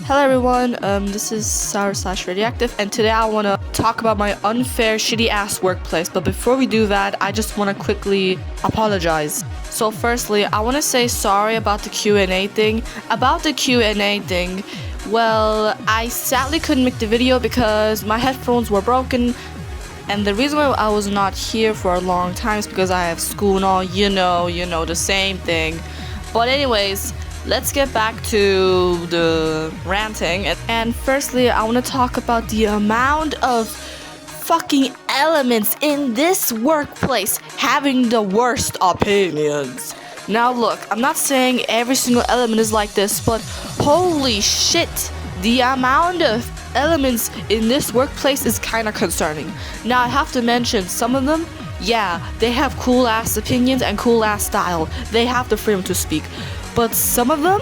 Hello everyone, this is Sour slash Radioactive, and today I want to talk about my unfair, shitty ass workplace. But before we do that, I just want to quickly apologize. So firstly, I want to say sorry about the Q&A thing. Well, I sadly couldn't make the video because my headphones were broken. And the reason why I was not here for a long time is because I have school and all, you know, the same thing. But anyways, let's get back to the ranting. And firstly, I want to talk about the amount of fucking elements in this workplace having the worst opinions. Now look, I'm not saying every single element is like this, but holy shit, the amount of elements in this workplace is kind of concerning. Now I have to mention some of them, yeah, they have cool ass opinions and cool ass style. They have the freedom to speak. But some of them,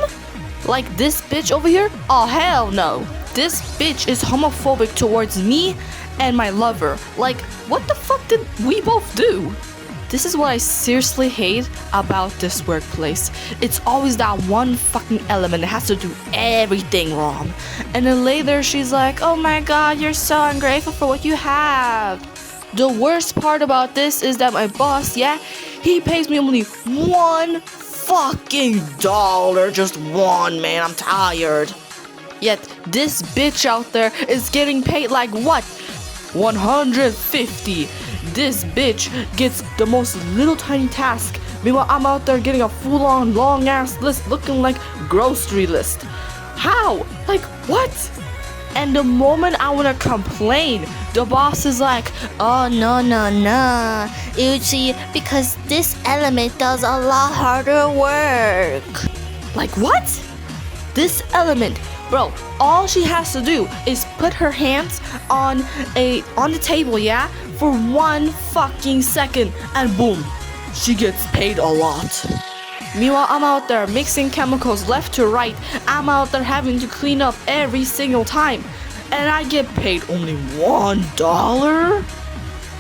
like this bitch over here, oh hell no. This bitch is homophobic towards me and my lover. Like, what the fuck did we both do? This is what I seriously hate about this workplace. It's always that one fucking element that has to do everything wrong. And then later she's like, oh my god, you're so ungrateful for what you have. The worst part about this is that my boss, yeah, he pays me only $1 fucking dollar, just one, man, I'm tired. Yet this bitch out there is getting paid like what? 150. This bitch gets the most little tiny task. Meanwhile, I'm out there getting a full-on long-ass list looking like grocery list. How? Like, what? And the moment I want to complain, the boss is like, oh, no, Uchi, because this element does a lot harder work. Like, what? This element, bro, all she has to do is put her hands on the table, yeah, for 1 fucking second, and boom, she gets paid a lot. Meanwhile, I'm out there mixing chemicals left to right. I'm out there having to clean up every single time, and I get paid only $1?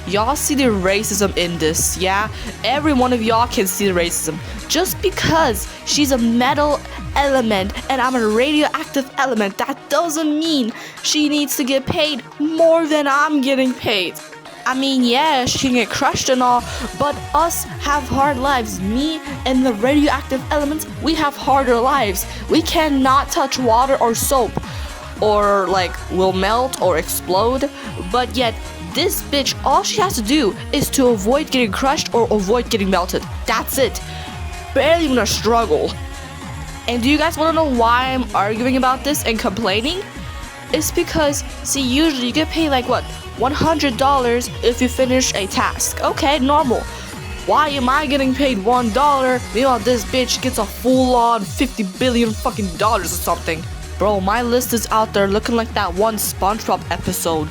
Y'all see the racism in this, yeah? Every one of y'all can see the racism. Just because she's a metal element and I'm a radioactive element, that doesn't mean she needs to get paid more than I'm getting paid. I mean, yeah, she can get crushed and all, but us have hard lives. Me and the radioactive elements, we have harder lives. We cannot touch water or soap, or like will melt or explode, but yet this bitch, all she has to do is to avoid getting crushed or avoid getting melted. That's it. Barely even a struggle. And do you guys want to know why I'm arguing about this and complaining? It's because, see, usually you get paid like what? $100 if you finish a task. Okay, normal. Why am I getting paid $1? Meanwhile, this bitch gets a full-on 50 billion fucking dollars or something. Bro, my list is out there looking like that one SpongeBob episode.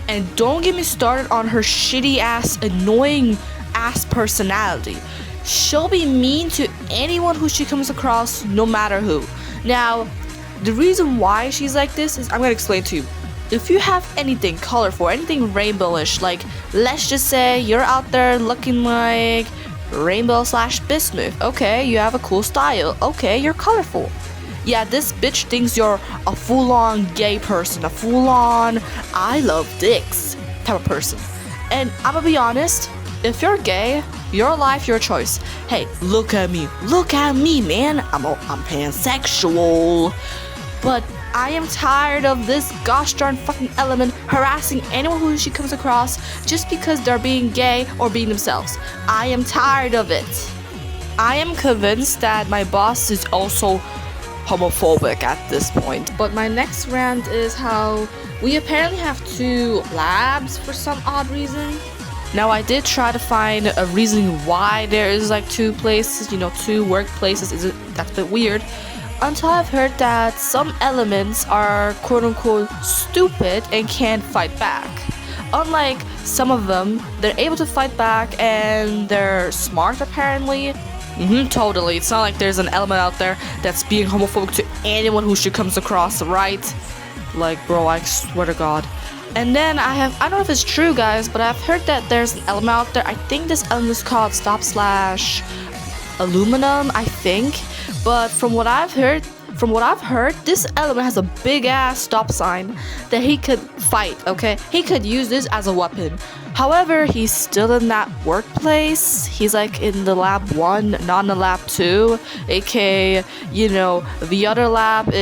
And don't get me started on her shitty ass, annoying ass personality. She'll be mean to anyone who she comes across, no matter who. Now, the reason why she's like this is I'm gonna explain to you. If you have anything colorful, anything rainbowish, like let's just say you're out there looking like Rainbow slash Bismuth. Okay, you have a cool style. Okay, you're colorful. Yeah, this bitch thinks you're a full-on gay person, a full-on I love dicks type of person. And I'm gonna be honest, if you're gay, your life, your choice. Hey, look at me, man. I'm pansexual. But I am tired of this gosh darn fucking element harassing anyone who she comes across just because they're being gay or being themselves. I am tired of it. I am convinced that my boss is also homophobic at this point. But my next rant is how we apparently have 2 labs for some odd reason. Now I did try to find a reason why there is like 2 places, 2 workplaces. That's a bit weird. Until I've heard that some elements are quote-unquote stupid and can't fight back. Unlike some of them, they're able to fight back and they're smart apparently. Totally. It's not like there's an element out there that's being homophobic to anyone who she comes across, right? Like, bro, I swear to God. And then I don't know if it's true, guys, but I've heard that there's an element out there. I think this element is called stop/aluminum, I think. But from what I've heard, From what I've heard, this element has a big ass stop sign that he could fight, okay? He could use this as a weapon. However, he's still in that workplace. He's like in the lab 1, not in the lab 2, aka, the other lab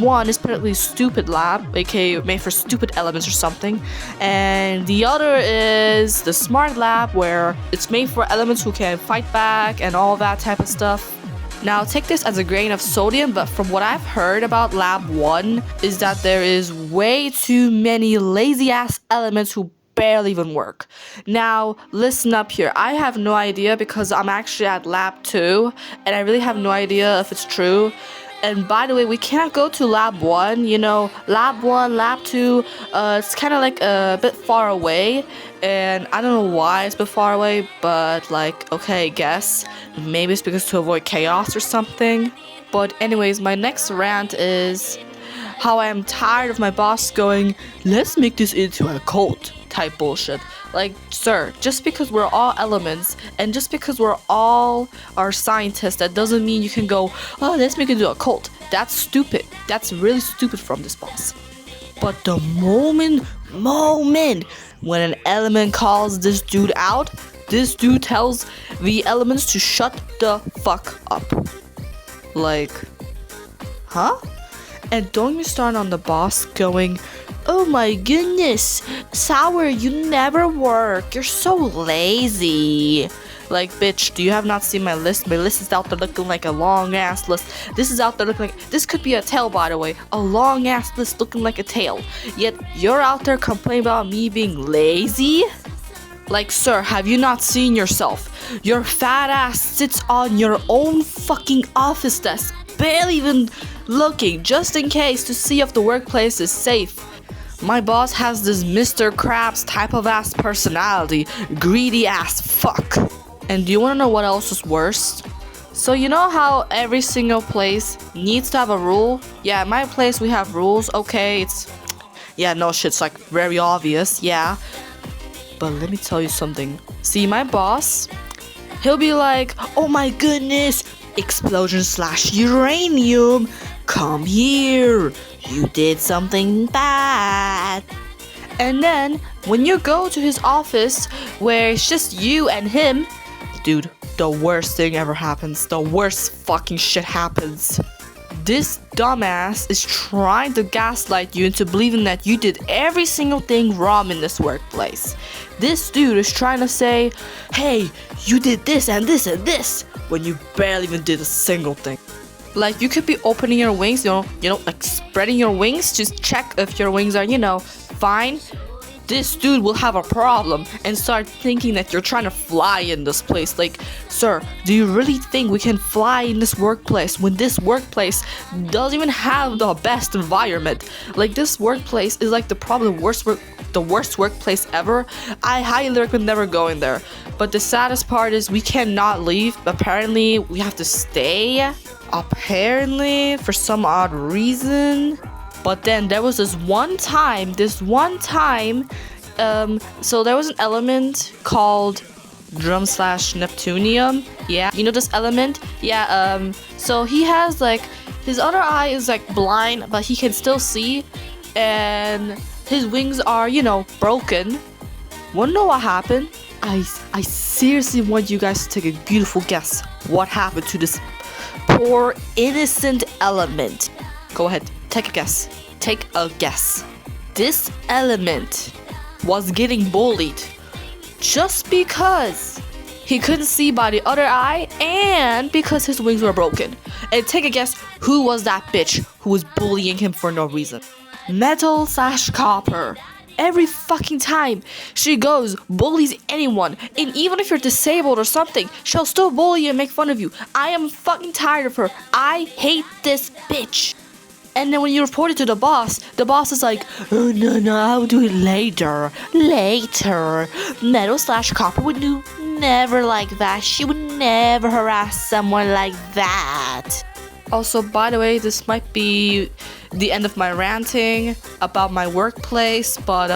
1 is apparently stupid lab, aka made for stupid elements or something, and the other is the smart lab where it's made for elements who can fight back and all that type of stuff. Now take this as a grain of sodium, but from what I've heard about lab 1 is that there is way too many lazy ass elements who barely even work. Now, listen up here. I have no idea because I'm actually at lab 2 and I really have no idea if it's true. And by the way, we can't go to lab 1, lab 1, lab 2, it's kind of like a bit far away, and I don't know why it's a bit far away, but like, okay, guess, maybe it's because to avoid chaos or something. But anyways, my next rant is how I am tired of my boss going, let's make this into a cult type bullshit. Like, sir, just because we're all elements and just because we're all are scientists, that doesn't mean you can go, oh, let's make it into a cult. That's stupid. That's really stupid from this boss. But the moment when an element calls this dude out, this dude tells the elements to shut the fuck up. Like, huh? And don't you start on the boss going, oh my goodness, Sour, you never work. You're so lazy. Like, bitch, do you have not seen my list? My list is out there looking like a long ass list. This is out there looking like, this could be a tail, by the way. A long ass list looking like a tail. Yet you're out there complaining about me being lazy? Like, sir, have you not seen yourself? Your fat ass sits on your own fucking office desk, barely even looking, just in case to see if the workplace is safe. My boss has this Mr. Krabs type of ass personality, greedy ass fuck. And do you wanna know what else is worse? So you know how every single place needs to have a rule? Yeah, at my place we have rules, okay, it's like very obvious, yeah. But let me tell you something. See, my boss, he'll be like, oh my goodness, explosion/uranium, come here, you did something bad. And then when you go to his office where it's just you and him, dude, the worst thing ever happens. The worst fucking shit happens. This dumbass is trying to gaslight you into believing that you did every single thing wrong in this workplace. This dude is trying to say, hey, you did this and this and this, when you barely even did a single thing. Like, you could be opening your wings, like spreading your wings to check if your wings are, fine. This dude will have a problem and start thinking that you're trying to fly in this place. Like, sir, do you really think we can fly in this workplace when this workplace doesn't even have the best environment? Like, this workplace is like the worst workplace ever. I highly recommend never going there. But the saddest part is we cannot leave. Apparently, we have to stay. Apparently, for some odd reason. But then there was this one time, so there was an element called Drum/Neptunium. Yeah, you know this element? Yeah, so he has like, his other eye is like blind, but he can still see, and his wings are, broken. Wanna know what happened? I seriously want you guys to take a beautiful guess what happened to this poor innocent element. Go ahead, take a guess. This element was getting bullied just because he couldn't see by the other eye and because his wings were broken. And take a guess, who was that bitch who was bullying him for no reason? Metal/Copper. Every fucking time she goes, bullies anyone, and even if you're disabled or something, she'll still bully you and make fun of you. I am fucking tired of her. I hate this bitch. And then when you report it to the boss is like, oh no, I'll do it later. Metal/Copper would do never like that. She would never harass someone like that. Also, by the way, this might be the end of my ranting about my workplace, but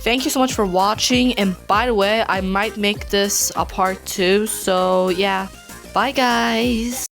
thank you so much for watching. And by the way, I might make this a part 2, so yeah, bye guys.